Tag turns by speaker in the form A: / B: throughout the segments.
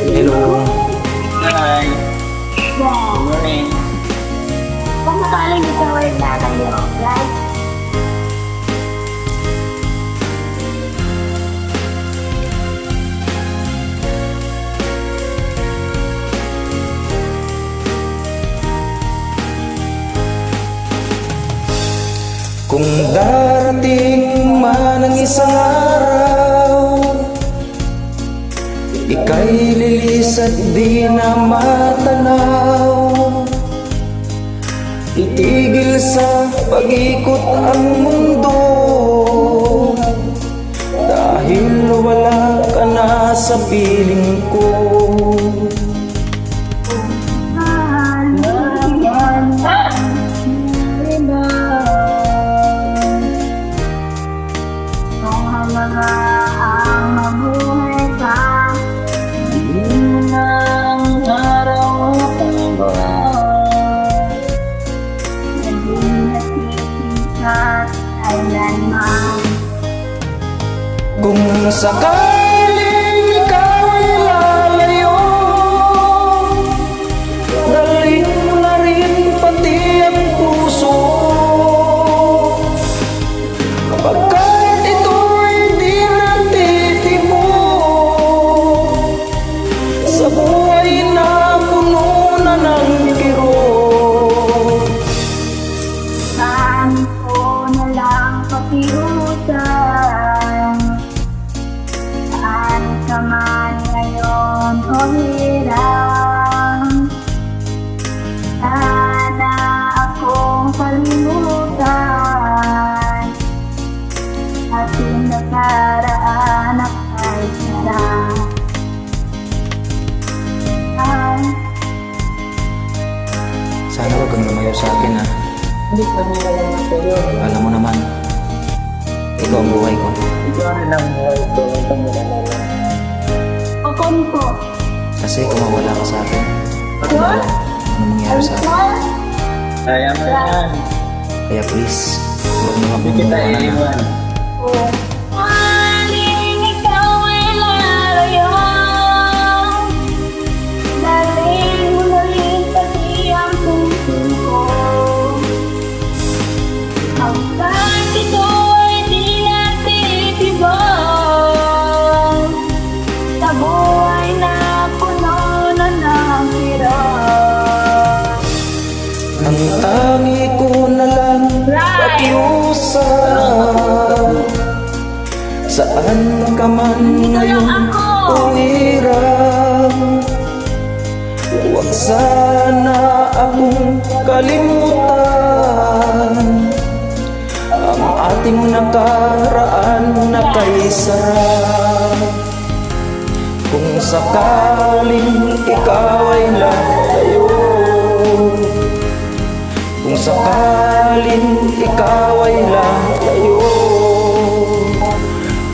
A: Hello.
B: Hi. Good morning.
C: Kung sakaling ikaw ay lalayo, guys,
A: Kung darating man ang isang araw, ika'y lilis at di na matanaw. Titigil sa pag-ikot ang mundo, dahil wala ka na sa piling ko. Kung sakaling ikaw ay lalayo, dalhin mo na rin pati ang puso. Pagkat ito'y di natitibok sa buhay na puno na ng kirot.
C: saan ko na lang pakiusan? Saan ka man ngayon o hirang? Sana akong kalimutan, ating nakaraan ay sarap.
A: Sana wag kang lumayo sa akin, ha.
B: Hindi kami naman sa'yo.
A: Alam mo naman, ikaw ang buhay ko.
B: Ikaw rin ang buhay ko. Huwag kang malalala.
C: Okon po.
A: Kasi kung mawala ka sa akin, hindi alam ano mangyayari sa akin.
B: Kaya mo yan.
A: Kaya please, huwag mo
B: Hindi kita
A: akong
B: iiwan.
C: Maling ikaw ay lalayo, dalhin mo na rin pati ang puso ko. Hanggang ito ay di natitibok sa buhay na puno na ng hirap.
A: Ang tangi ko na lang pakiusap, saan ka man ngayon uwirang, huwag sana akong kalimutan ang ating nakaraan na kay sarap. Kung sakaling ikaw ay lalayo, kung sakaling ikaw ay lalayo,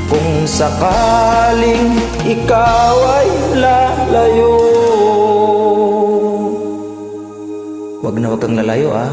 A: kung sakaling ikaw ay lalayo, wag na wag kang lalayo, ah.